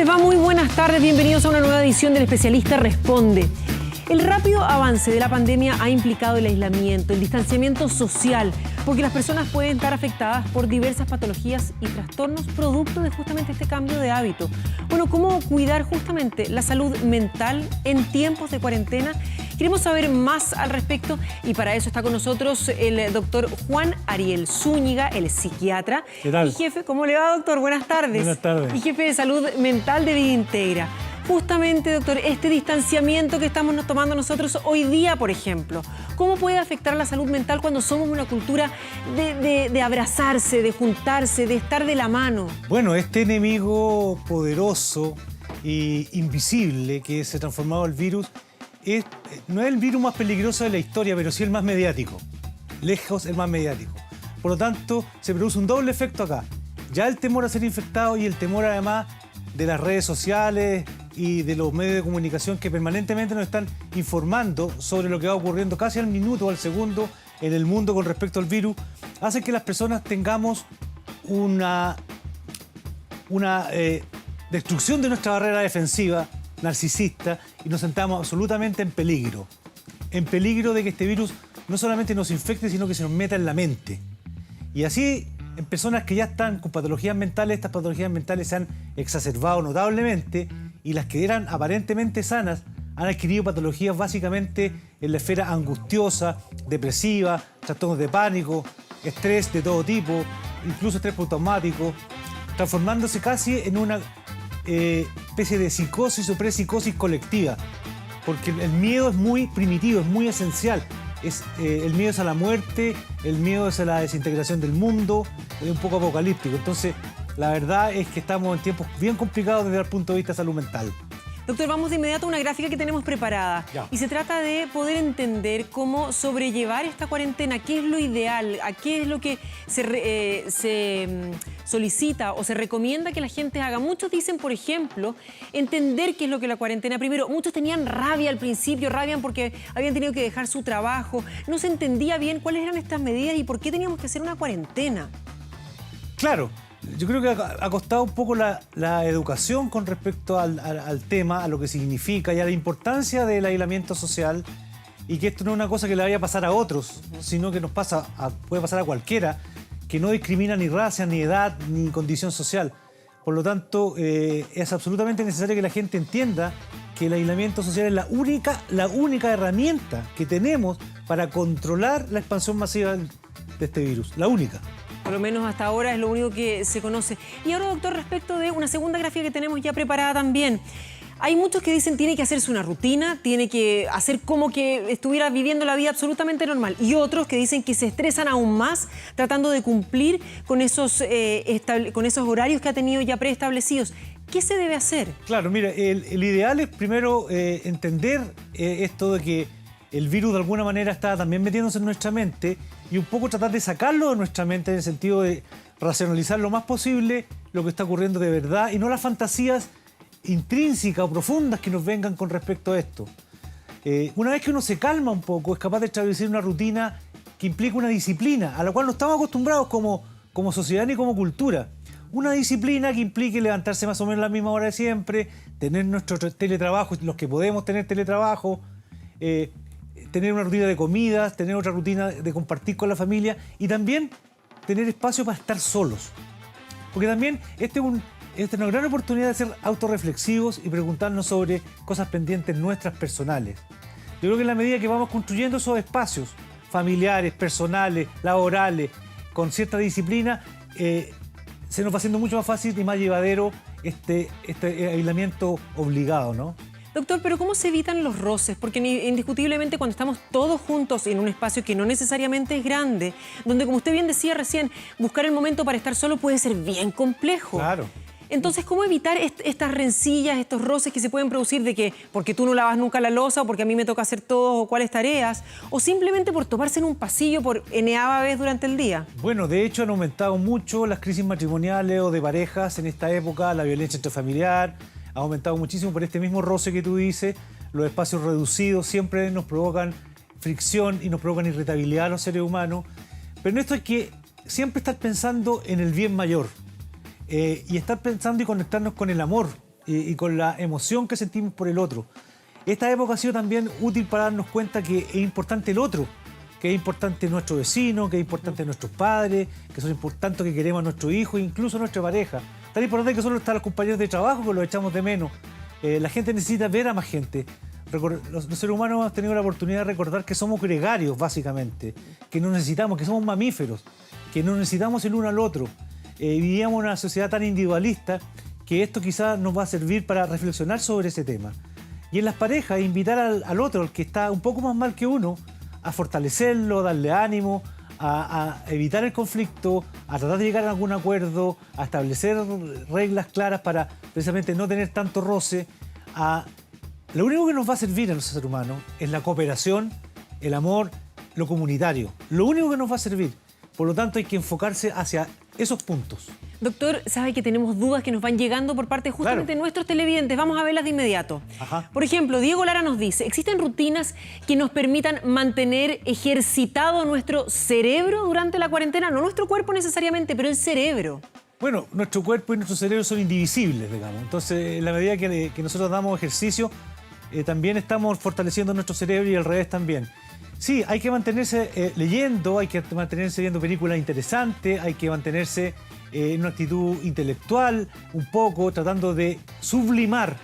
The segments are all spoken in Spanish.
les va? Muy buenas tardes, bienvenidos a una nueva edición del Especialista Responde. El rápido avance de la pandemia ha implicado el aislamiento, el distanciamiento social, porque las personas pueden estar afectadas por diversas patologías y trastornos producto de justamente este cambio de hábito. Bueno, ¿cómo cuidar justamente la salud mental en tiempos de cuarentena? Queremos saber más al respecto y para eso está con nosotros el doctor Juan Ariel Zúñiga, el psiquiatra. ¿Qué tal? Y jefe, ¿cómo le va, doctor? Buenas tardes. Buenas tardes. Y jefe de salud mental de Vida Integra. Justamente, doctor, este distanciamiento que estamos tomando nosotros hoy día, por ejemplo, ¿cómo puede afectar a la salud mental cuando somos una cultura de abrazarse, de juntarse, de estar de la mano? Bueno, este enemigo poderoso e invisible que se ha transformado el virus no es el virus más peligroso de la historia, pero sí el más mediático. Lejos el más mediático. Por lo tanto, se produce un doble efecto acá. Ya el temor a ser infectado y el temor además de las redes sociales y de los medios de comunicación que permanentemente nos están informando sobre lo que va ocurriendo casi al minuto o al segundo en el mundo con respecto al virus, hace que las personas tengamos una destrucción de nuestra barrera defensiva narcisista y nos sentamos absolutamente en peligro de que este virus no solamente nos infecte, sino que se nos meta en la mente. Y así, en personas que ya están con patologías mentales, estas patologías mentales se han exacerbado notablemente y las que eran aparentemente sanas han adquirido patologías básicamente en la esfera angustiosa, depresiva, trastornos de pánico, estrés de todo tipo, incluso estrés postraumático, transformándose casi en una especie de psicosis o prepsicosis colectiva, porque el miedo es muy primitivo, es muy esencial. El miedo es a la muerte, el miedo es a la desintegración del mundo, es un poco apocalíptico. Entonces, la verdad es que estamos en tiempos bien complicados desde el punto de vista de salud mental. Doctor, vamos de inmediato a una gráfica que tenemos preparada. Ya. Y se trata de poder entender cómo sobrellevar esta cuarentena, qué es lo ideal, a qué es lo que se solicita o se recomienda que la gente haga. Muchos dicen, por ejemplo, entender qué es lo que la cuarentena. Primero, muchos tenían rabia al principio, rabia porque habían tenido que dejar su trabajo. No se entendía bien cuáles eran estas medidas y por qué teníamos que hacer una cuarentena. Claro. Yo creo que ha costado un poco la educación con respecto al tema, a lo que significa y a la importancia del aislamiento social y que esto no es una cosa que le vaya a pasar a otros, sino que puede pasar a cualquiera, que no discrimina ni raza, ni edad, ni condición social. Por lo tanto, es absolutamente necesario que la gente entienda que el aislamiento social es la única herramienta que tenemos para controlar la expansión masiva de este virus, la única. Por lo menos hasta ahora es lo único que se conoce. Y ahora, doctor, respecto de una segunda gráfica que tenemos ya preparada también. Hay muchos que dicen tiene que hacerse una rutina, tiene que hacer como que estuviera viviendo la vida absolutamente normal. Y otros que dicen que se estresan aún más tratando de cumplir con esos horarios que ha tenido ya preestablecidos. ¿Qué se debe hacer? Claro, mira, el ideal es primero entender esto de que el virus de alguna manera está también metiéndose en nuestra mente y un poco tratar de sacarlo de nuestra mente en el sentido de racionalizar lo más posible lo que está ocurriendo de verdad y no las fantasías intrínsecas o profundas que nos vengan con respecto a esto. Una vez que uno se calma un poco, es capaz de establecer una rutina que implica una disciplina a la cual no estamos acostumbrados como sociedad ni como cultura. Una disciplina que implique levantarse más o menos a la misma hora de siempre, tener nuestro teletrabajo, los que podemos tener teletrabajo, tener una rutina de comidas, tener otra rutina de compartir con la familia y también tener espacio para estar solos. Porque también esta es una gran oportunidad de ser autorreflexivos y preguntarnos sobre cosas pendientes nuestras personales. Yo creo que en la medida que vamos construyendo esos espacios familiares, personales, laborales, con cierta disciplina, se nos va haciendo mucho más fácil y más llevadero este aislamiento obligado, ¿no? Doctor, pero ¿cómo se evitan los roces? Porque indiscutiblemente cuando estamos todos juntos en un espacio que no necesariamente es grande, donde, como usted bien decía recién, buscar el momento para estar solo puede ser bien complejo. Claro. Entonces, ¿cómo evitar estas rencillas, estos roces que se pueden producir de que porque tú no lavas nunca la loza o porque a mí me toca hacer todo o cuáles tareas? O simplemente por tomarse en un pasillo por eneava vez durante el día. Bueno, de hecho han aumentado mucho las crisis matrimoniales o de parejas en esta época, la violencia intrafamiliar ha aumentado muchísimo por este mismo roce que tú dices. Los espacios reducidos siempre nos provocan fricción y nos provocan irritabilidad a los seres humanos. Pero en esto hay que siempre estar pensando en el bien mayor y estar pensando y conectarnos con el amor y con la emoción que sentimos por el otro. Esta época ha sido también útil para darnos cuenta que es importante el otro, que es importante nuestro vecino, que es importante nuestros padres, que son importantes, que queremos a nuestros hijos, incluso a nuestra pareja. Tan importante que solo están los compañeros de trabajo, que los echamos de menos. La gente necesita ver a más gente. Los seres humanos hemos tenido la oportunidad de recordar que somos gregarios, básicamente, que nos necesitamos, que somos mamíferos, que nos necesitamos el uno al otro. Vivíamos en una sociedad tan individualista que esto quizás nos va a servir para reflexionar sobre ese tema. Y en las parejas, invitar al otro, al que está un poco más mal que uno, a fortalecerlo, a darle ánimo, a evitar el conflicto, a tratar de llegar a algún acuerdo, a establecer reglas claras para precisamente no tener tanto roce. Lo único que nos va a servir a los seres humanos es la cooperación, el amor, lo comunitario. Lo único que nos va a servir. Por lo tanto, hay que enfocarse hacia esos puntos. Doctor, sabe que tenemos dudas que nos van llegando por parte justamente de nuestros televidentes. Vamos a verlas de inmediato. Ajá. Por ejemplo, Diego Lara nos dice, ¿existen rutinas que nos permitan mantener ejercitado nuestro cerebro durante la cuarentena? No nuestro cuerpo necesariamente, pero el cerebro. Bueno, nuestro cuerpo y nuestro cerebro son indivisibles, digamos. Entonces, en la medida que nosotros damos ejercicio, también estamos fortaleciendo nuestro cerebro y al revés también. Sí, hay que mantenerse leyendo, hay que mantenerse viendo películas interesantes, hay que mantenerse en una actitud intelectual, un poco tratando de sublimar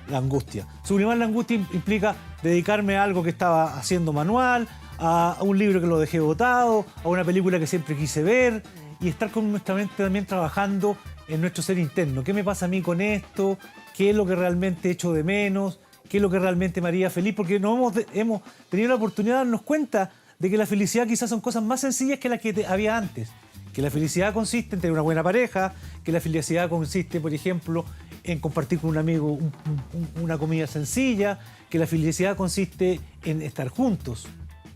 la angustia. Sublimar la angustia implica dedicarme a algo que estaba haciendo manual, a un libro que lo dejé botado, a una película que siempre quise ver y estar con nuestra mente también trabajando en nuestro ser interno. ¿Qué me pasa a mí con esto? ¿Qué es lo que realmente echo de menos? ¿Qué es lo que realmente me haría feliz? Porque hemos tenido la oportunidad de darnos cuenta de que la felicidad quizás son cosas más sencillas que las que había antes. Que la felicidad consiste en tener una buena pareja, que la felicidad consiste, por ejemplo, en compartir con un amigo una comida sencilla, que la felicidad consiste en estar juntos,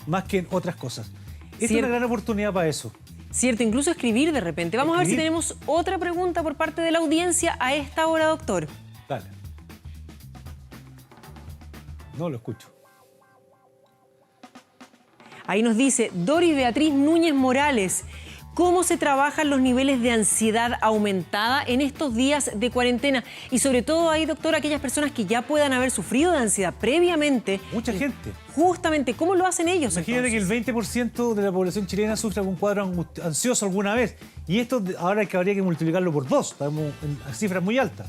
más que en otras cosas. Esta es una gran oportunidad para eso. Cierto, incluso escribir de repente. Vamos a ver si tenemos otra pregunta por parte de la audiencia a esta hora, doctor. Dale. No lo escucho. Ahí nos dice Doris Beatriz Núñez Morales, ¿cómo se trabajan los niveles de ansiedad aumentada en estos días de cuarentena? Y sobre todo ahí, doctor, aquellas personas que ya puedan haber sufrido de ansiedad previamente. Mucha gente. Justamente, ¿cómo lo hacen ellos? Imagínate que el 20% de la población chilena sufre algún cuadro ansioso alguna vez. Y esto ahora habría que multiplicarlo por 2. Estamos en cifras muy altas.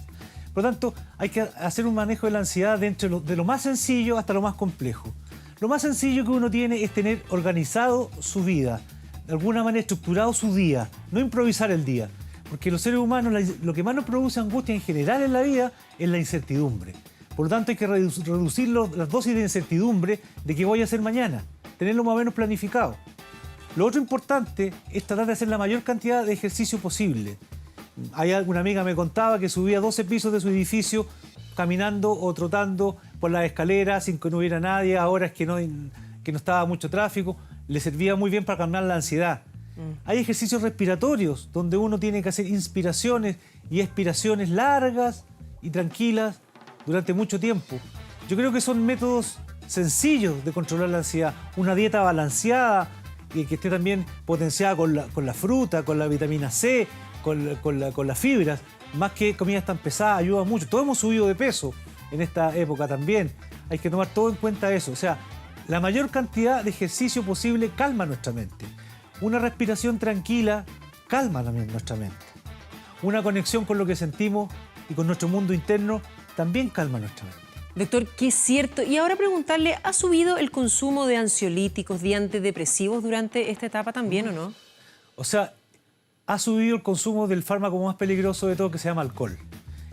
Por lo tanto, hay que hacer un manejo de la ansiedad dentro de lo más sencillo hasta lo más complejo. Lo más sencillo que uno tiene es tener organizado su vida, de alguna manera estructurado su día, no improvisar el día. Porque los seres humanos, lo que más nos produce angustia en general en la vida es la incertidumbre. Por lo tanto, hay que reducir las dosis de incertidumbre de qué voy a hacer mañana, tenerlo más o menos planificado. Lo otro importante es tratar de hacer la mayor cantidad de ejercicio posible. Una amiga me contaba que subía 12 pisos de su edificio caminando o trotando por las escaleras sin que no hubiera nadie, a horas que no estaba mucho tráfico. Le servía muy bien para calmar la ansiedad. Hay ejercicios respiratorios donde uno tiene que hacer inspiraciones y expiraciones largas y tranquilas durante mucho tiempo. Yo creo que son métodos sencillos de controlar la ansiedad. Una dieta balanceada y que esté también potenciada con la fruta, con la vitamina C, con las fibras, más que comidas tan pesadas, ayuda mucho. Todos hemos subido de peso en esta época también. Hay que tomar todo en cuenta eso. O sea, la mayor cantidad de ejercicio posible calma nuestra mente. Una respiración tranquila calma también nuestra mente. Una conexión con lo que sentimos y con nuestro mundo interno también calma nuestra mente. Doctor, qué cierto. Y ahora preguntarle, ¿ha subido el consumo de ansiolíticos, de antidepresivos durante esta etapa también o no? O sea, ha subido el consumo del fármaco más peligroso de todo, que se llama alcohol.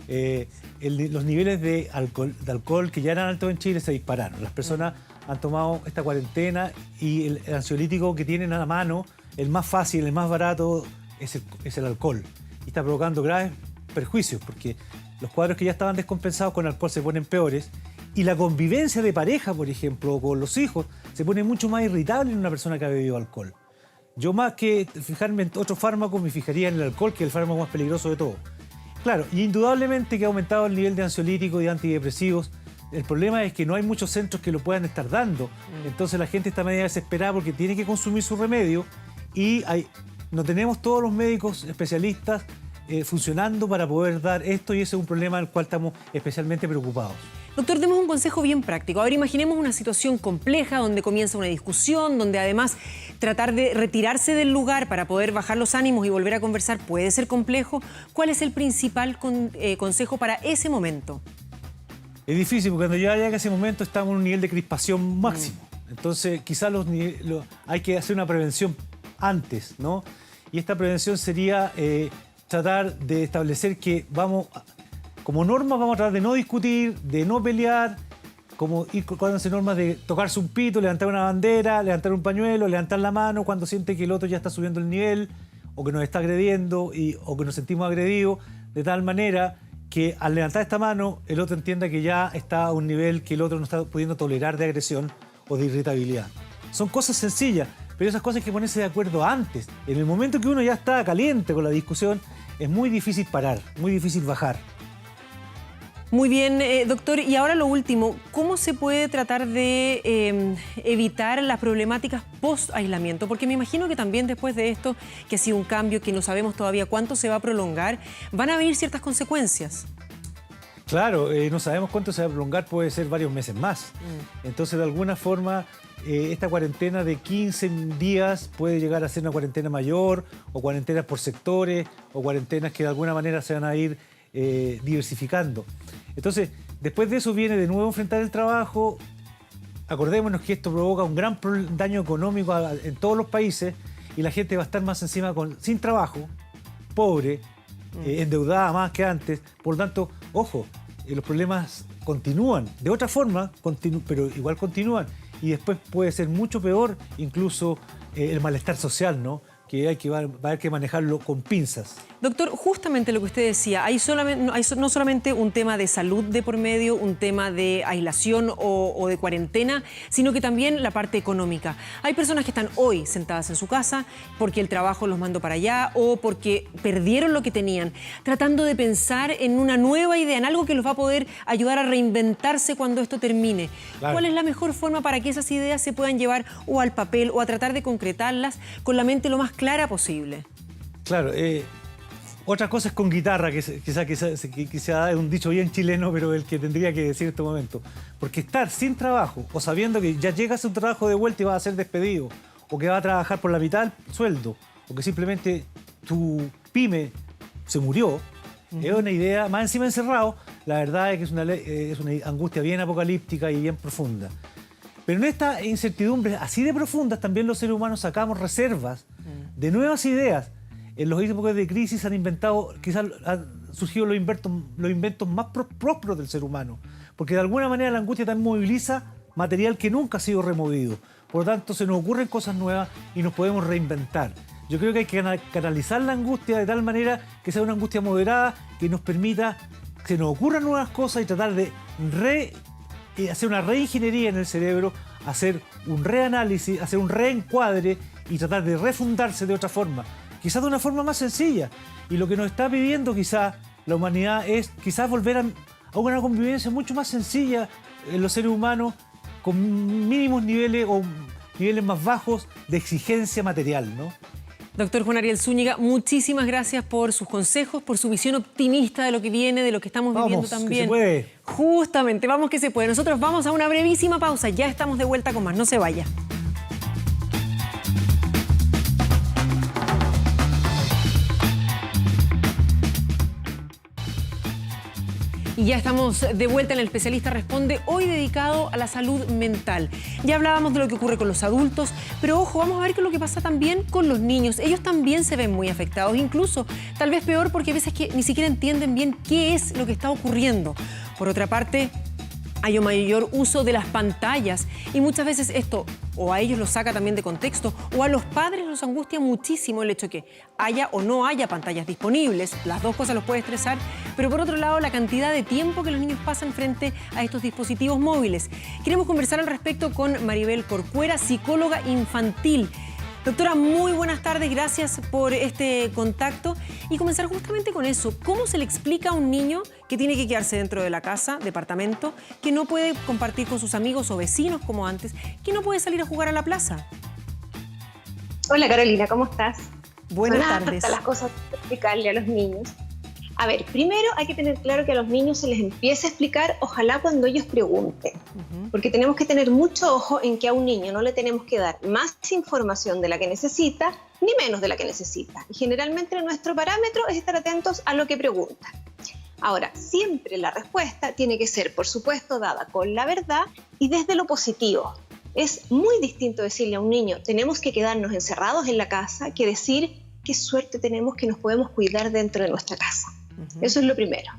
Los niveles de alcohol que ya eran altos en Chile se dispararon. Las personas han tomado esta cuarentena y el ansiolítico que tienen a la mano, el más fácil, el más barato, es el alcohol. Y está provocando graves perjuicios porque los cuadros que ya estaban descompensados con alcohol se ponen peores y la convivencia de pareja, por ejemplo, o con los hijos, se pone mucho más irritable en una persona que ha bebido alcohol. Yo más que fijarme en otros fármacos me fijaría en el alcohol, que es el fármaco más peligroso de todo. Claro, y indudablemente que ha aumentado el nivel de ansiolíticos y antidepresivos. El problema es que no hay muchos centros que lo puedan estar dando. Entonces la gente está medio desesperada porque tiene que consumir su remedio y no tenemos todos los médicos especialistas funcionando para poder dar esto, y ese es un problema del cual estamos especialmente preocupados. Doctor, demos un consejo bien práctico. Ahora imaginemos una situación compleja donde comienza una discusión, donde además tratar de retirarse del lugar para poder bajar los ánimos y volver a conversar puede ser complejo. ¿Cuál es el principal consejo para ese momento? Es difícil porque cuando ya llega ese momento estamos en un nivel de crispación máximo. Entonces quizás hay que hacer una prevención antes, ¿no? Y esta prevención sería tratar de establecer que como norma vamos a tratar de no discutir, de no pelear, como ir con esas normas de tocarse un pito, levantar una bandera, levantar un pañuelo, levantar la mano cuando siente que el otro ya está subiendo el nivel o que nos está agrediendo o que nos sentimos agredidos, de tal manera que al levantar esta mano el otro entienda que ya está a un nivel que el otro no está pudiendo tolerar de agresión o de irritabilidad. Son cosas sencillas, pero esas cosas hay que ponerse de acuerdo antes. En el momento que uno ya está caliente con la discusión, es muy difícil parar, muy difícil bajar. Muy bien, doctor. Y ahora lo último, ¿cómo se puede tratar de evitar las problemáticas post-aislamiento? Porque me imagino que también después de esto, que ha sido un cambio que no sabemos todavía cuánto se va a prolongar, van a venir ciertas consecuencias. Claro, no sabemos cuánto se va a prolongar, puede ser varios meses más. Entonces, de alguna forma, esta cuarentena de 15 días puede llegar a ser una cuarentena mayor, o cuarentenas por sectores, o cuarentenas que de alguna manera se van a ir diversificando. Entonces, después de eso viene de nuevo enfrentar el trabajo. Acordémonos que esto provoca un gran daño económico en todos los países y la gente va a estar más encima sin trabajo, pobre, endeudada más que antes. Por lo tanto, ojo, los problemas continúan. De otra forma, pero igual continúan. Y después puede ser mucho peor incluso el malestar social, ¿no? Que va a haber que manejarlo con pinzas. Doctor, justamente lo que usted decía, hay no solamente un tema de salud de por medio, un tema de aislación o de cuarentena, sino que también la parte económica. Hay personas que están hoy sentadas en su casa porque el trabajo los mandó para allá o porque perdieron lo que tenían, tratando de pensar en una nueva idea, en algo que los va a poder ayudar a reinventarse cuando esto termine. Claro. ¿Cuál es la mejor forma para que esas ideas se puedan llevar o al papel o a tratar de concretarlas con la mente lo más clara posible? Claro, otra cosa es con guitarra, que quizá es un dicho bien chileno, pero el que tendría que decir en este momento. Porque estar sin trabajo o sabiendo que ya llegas a un trabajo de vuelta y vas a ser despedido, o que vas a trabajar por la mitad del sueldo, o que simplemente tu pyme se murió, es una idea, más encima encerrado, la verdad es que es una angustia bien apocalíptica y bien profunda. Pero en esta incertidumbre así de profundas también los seres humanos sacamos reservas de nuevas ideas. En los épocas de crisis quizás han surgido los inventos más prósperos del ser humano, porque de alguna manera la angustia también moviliza material que nunca ha sido removido. Por lo tanto, se nos ocurren cosas nuevas y nos podemos reinventar. Yo creo que hay que canalizar la angustia de tal manera que sea una angustia moderada, que nos permita que se nos ocurran nuevas cosas y tratar de hacer una reingeniería en el cerebro, hacer un reanálisis, hacer un reencuadre y tratar de refundarse de otra forma. Quizás de una forma más sencilla. Y lo que nos está pidiendo quizás la humanidad es quizás volver a una convivencia mucho más sencilla en los seres humanos, con mínimos niveles o niveles más bajos de exigencia material, ¿no? Doctor Juan Ariel Zúñiga, muchísimas gracias por sus consejos, por su visión optimista de lo que viene, de lo que estamos viviendo también. Vamos, que se puede. Justamente, vamos que se puede. Nosotros vamos a una brevísima pausa, ya estamos de vuelta con más, no se vaya. Y ya estamos de vuelta en El Especialista Responde, hoy dedicado a la salud mental. Ya hablábamos de lo que ocurre con los adultos, pero ojo, vamos a ver qué es lo que pasa también con los niños. Ellos también se ven muy afectados, incluso tal vez peor porque a veces que ni siquiera entienden bien qué es lo que está ocurriendo. Por otra parte, hay un mayor uso de las pantallas y muchas veces esto o a ellos los saca también de contexto o a los padres los angustia muchísimo el hecho que haya o no haya pantallas disponibles. Las dos cosas los puede estresar, pero por otro lado la cantidad de tiempo que los niños pasan frente a estos dispositivos móviles. Queremos conversar al respecto con Maribel Corcuera, psicóloga infantil. Doctora, muy buenas tardes, gracias por este contacto y comenzar justamente con eso. ¿Cómo se le explica a un niño que tiene que quedarse dentro de la casa, departamento, que no puede compartir con sus amigos o vecinos como antes, que no puede salir a jugar a la plaza? Hola Carolina, ¿cómo estás? Buenas Son tardes. hartas las cosas que explicarle a los niños. A ver, primero hay que tener claro que a los niños se les empiece a explicar, ojalá cuando ellos pregunten. Porque tenemos que tener mucho ojo en que a un niño no le tenemos que dar más información de la que necesita, ni menos de la que necesita. Y generalmente nuestro parámetro es estar atentos a lo que pregunta. Ahora, siempre la respuesta tiene que ser, por supuesto, dada con la verdad y desde lo positivo. Es muy distinto decirle a un niño, tenemos que quedarnos encerrados en la casa, que decir, qué suerte tenemos que nos podemos cuidar dentro de nuestra casa. Eso es lo primero.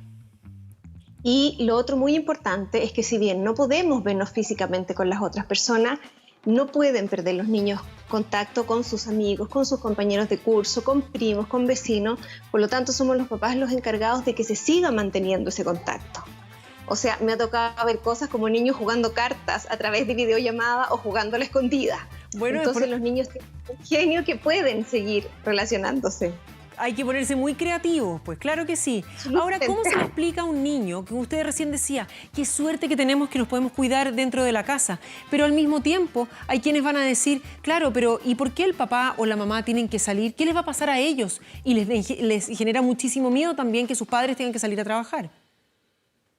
Y lo otro muy importante es que si bien no podemos vernos físicamente con las otras personas, no pueden perder los niños contacto con sus amigos, con sus compañeros de curso, con primos, con vecinos. Por lo tanto, somos los papás los encargados de que se siga manteniendo ese contacto. O sea, me ha tocado ver cosas como niños jugando cartas a través de videollamada o jugando a la escondida. Bueno, entonces los niños tienen un genio que pueden seguir relacionándose. Hay que ponerse muy creativos, pues claro que sí. Ahora, ¿cómo se le explica a un niño, que usted recién decía, qué suerte que tenemos que nos podemos cuidar dentro de la casa? Pero al mismo tiempo hay quienes van a decir, claro, pero ¿y por qué el papá o la mamá tienen que salir? ¿Qué les va a pasar a ellos? Y les genera muchísimo miedo también que sus padres tengan que salir a trabajar.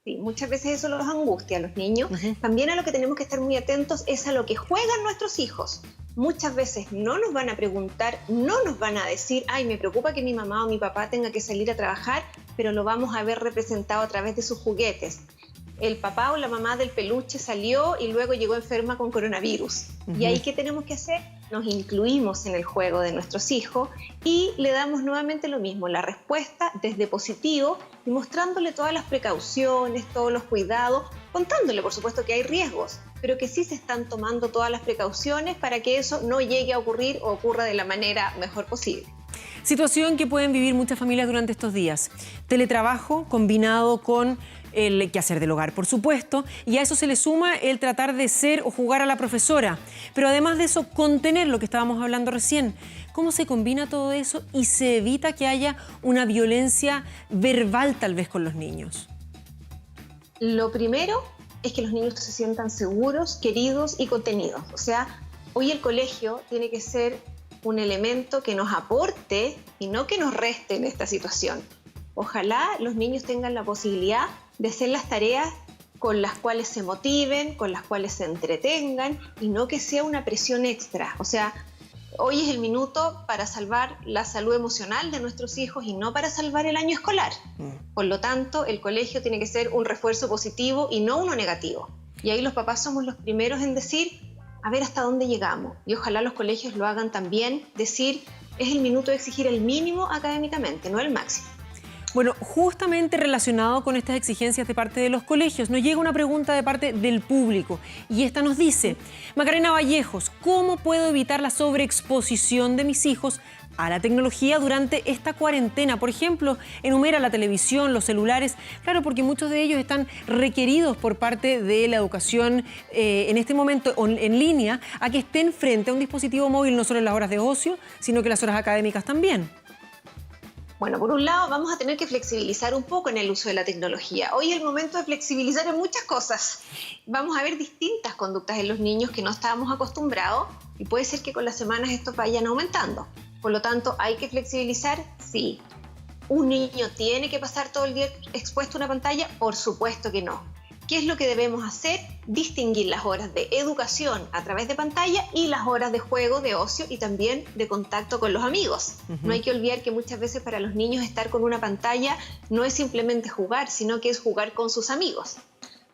Sí, muchas veces eso los angustia a los niños. También a lo que tenemos que estar muy atentos es a lo que juegan nuestros hijos. Muchas veces no nos van a preguntar, no nos van a decir, ay, me preocupa que mi mamá o mi papá tenga que salir a trabajar, pero lo vamos a ver representado a través de sus juguetes. El papá o la mamá del peluche salió y luego llegó enferma con coronavirus. ¿Y ahí qué tenemos que hacer? Nos incluimos en el juego de nuestros hijos y le damos nuevamente lo mismo, la respuesta desde positivo y mostrándole todas las precauciones, todos los cuidados, contándole por supuesto que hay riesgos, pero que sí se están tomando todas las precauciones para que eso no llegue a ocurrir o ocurra de la manera mejor posible. Situación que pueden vivir muchas familias durante estos días. Teletrabajo combinado con el quehacer del hogar, por supuesto, y a eso se le suma el tratar de ser o jugar a la profesora. Pero además de eso, contener lo que estábamos hablando recién. ¿Cómo se combina todo eso y se evita que haya una violencia verbal tal vez con los niños? Lo primero es que los niños se sientan seguros, queridos y contenidos. O sea, hoy el colegio tiene que ser un elemento que nos aporte y no que nos reste en esta situación. Ojalá los niños tengan la posibilidad de hacer las tareas con las cuales se motiven, con las cuales se entretengan y no que sea una presión extra. O sea, hoy es el minuto para salvar la salud emocional de nuestros hijos y no para salvar el año escolar. Por lo tanto, el colegio tiene que ser un refuerzo positivo y no uno negativo. Y ahí los papás somos los primeros en decir, a ver hasta dónde llegamos. Y ojalá los colegios lo hagan también, decir, es el minuto de exigir el mínimo académicamente, no el máximo. Bueno, justamente relacionado con estas exigencias de parte de los colegios, nos llega una pregunta de parte del público y esta nos dice, Macarena Vallejos, ¿cómo puedo evitar la sobreexposición de mis hijos a la tecnología durante esta cuarentena? Por ejemplo, enumera la televisión, los celulares, claro, porque muchos de ellos están requeridos por parte de la educación en este momento en línea a que estén frente a un dispositivo móvil no solo en las horas de ocio, sino que en las horas académicas también. Bueno, por un lado vamos a tener que flexibilizar un poco en el uso de la tecnología. Hoy es el momento de flexibilizar en muchas cosas. Vamos a ver distintas conductas en los niños que no estábamos acostumbrados y puede ser que con las semanas esto vayan aumentando. Por lo tanto, ¿hay que flexibilizar? Sí. ¿Un niño tiene que pasar todo el día expuesto a una pantalla? Por supuesto que no. ¿Qué es lo que debemos hacer? Distinguir las horas de educación a través de pantalla y las horas de juego, de ocio y también de contacto con los amigos. No hay que olvidar que muchas veces para los niños estar con una pantalla no es simplemente jugar, sino que es jugar con sus amigos.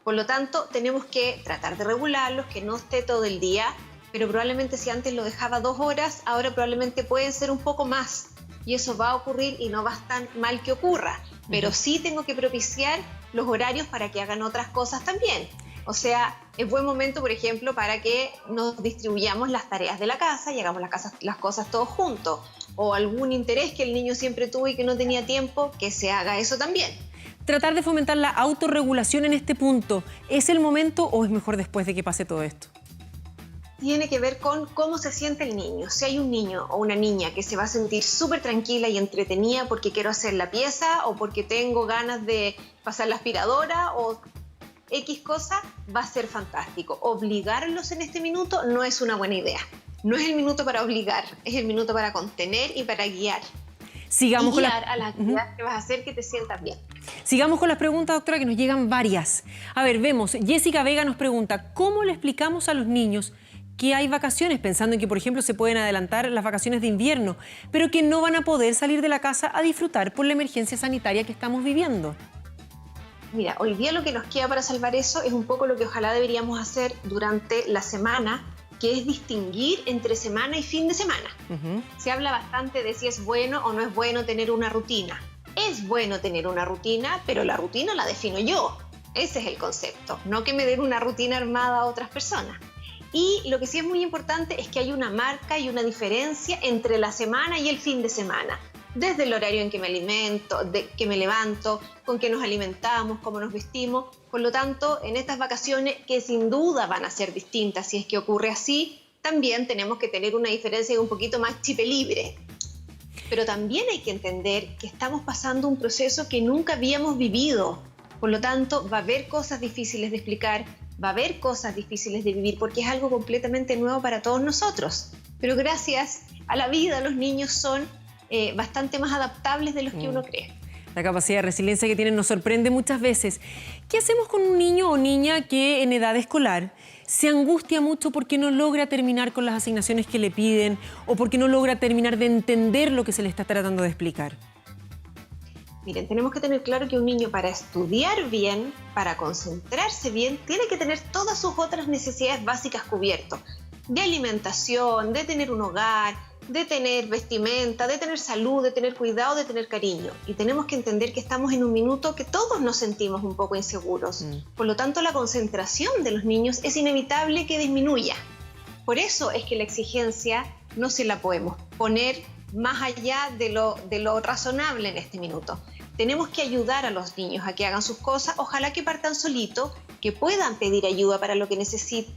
Por lo tanto, tenemos que tratar de regularlos, que no esté todo el día, pero probablemente si antes lo dejaba 2 horas, ahora probablemente pueden ser un poco más. Y eso va a ocurrir y no va a estar mal que ocurra. Pero sí tengo que propiciar los horarios para que hagan otras cosas también. O sea, es buen momento, por ejemplo, para que nos distribuyamos las tareas de la casa y hagamos las cosas todos juntos. O algún interés que el niño siempre tuvo y que no tenía tiempo, que se haga eso también. Tratar de fomentar la autorregulación en este punto, ¿es el momento o es mejor después de que pase todo esto? Tiene que ver con cómo se siente el niño. Si hay un niño o una niña que se va a sentir súper tranquila y entretenida porque quiero hacer la pieza o porque tengo ganas de pasar la aspiradora o X cosa, va a ser fantástico. Obligarlos en este minuto no es una buena idea. No es el minuto para obligar, es el minuto para contener y para guiar. Sigamos y guiar a las actividades que vas a hacer que te sientas bien. Sigamos con las preguntas, doctora, que nos llegan varias. A ver, vemos, Jessica Vega nos pregunta, ¿cómo le explicamos a los niños que hay vacaciones, pensando en que, por ejemplo, se pueden adelantar las vacaciones de invierno, pero que no van a poder salir de la casa a disfrutar por la emergencia sanitaria que estamos viviendo? Mira, hoy día lo que nos queda para salvar eso es un poco lo que ojalá deberíamos hacer durante la semana, que es distinguir entre semana y fin de semana. Se habla bastante de si es bueno o no es bueno tener una rutina. Es bueno tener una rutina, pero la rutina la defino yo. Ese es el concepto, no que me den una rutina armada a otras personas. Y lo que sí es muy importante es que hay una marca y una diferencia entre la semana y el fin de semana. Desde el horario en que me alimento, que me levanto, con qué nos alimentamos, cómo nos vestimos. Por lo tanto, en estas vacaciones, que sin duda van a ser distintas si es que ocurre así, también tenemos que tener una diferencia un poquito más chip libre. Pero también hay que entender que estamos pasando un proceso que nunca habíamos vivido. Por lo tanto, va a haber cosas difíciles de explicar, va a haber cosas difíciles de vivir porque es algo completamente nuevo para todos nosotros. Pero gracias a la vida, los niños son bastante más adaptables de los que uno cree. La capacidad de resiliencia que tienen nos sorprende muchas veces. ¿Qué hacemos con un niño o niña que en edad escolar se angustia mucho porque no logra terminar con las asignaciones que le piden o porque no logra terminar de entender lo que se le está tratando de explicar? Miren, tenemos que tener claro que un niño para estudiar bien, para concentrarse bien, tiene que tener todas sus otras necesidades básicas cubiertas. De alimentación, de tener un hogar, de tener vestimenta, de tener salud, de tener cuidado, de tener cariño. Y tenemos que entender que estamos en un minuto que todos nos sentimos un poco inseguros. Por lo tanto, la concentración de los niños es inevitable que disminuya. Por eso es que la exigencia no se la podemos poner más allá de lo razonable en este minuto. Tenemos que ayudar a los niños a que hagan sus cosas, ojalá que partan solitos, que puedan pedir ayuda para lo que necesitan,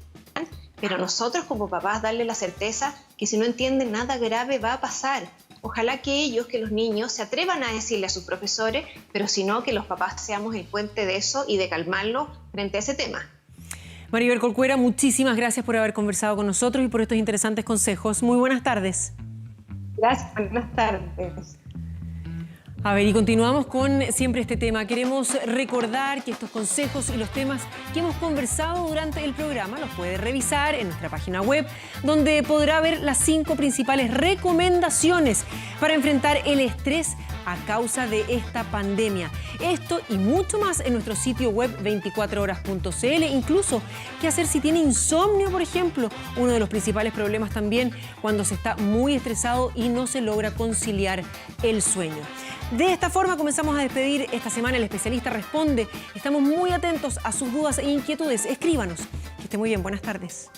pero nosotros como papás darle la certeza que si no entienden nada grave va a pasar. Ojalá que ellos, que los niños, se atrevan a decirle a sus profesores, pero si no, que los papás seamos el puente de eso y de calmarlo frente a ese tema. Maribel Corcuera, muchísimas gracias por haber conversado con nosotros y por estos interesantes consejos. Muy buenas tardes. Gracias, buenas tardes. A ver, y continuamos con siempre este tema. Queremos recordar que estos consejos y los temas que hemos conversado durante el programa los puede revisar en nuestra página web, donde podrá ver las 5 principales recomendaciones para enfrentar el estrés a causa de esta pandemia. Esto y mucho más en nuestro sitio web 24horas.cl. Incluso qué hacer si tiene insomnio, por ejemplo. Uno de los principales problemas también cuando se está muy estresado y no se logra conciliar el sueño. De esta forma comenzamos a despedir esta semana El Especialista Responde. Estamos muy atentos a sus dudas e inquietudes. Escríbanos. Que esté muy bien. Buenas tardes.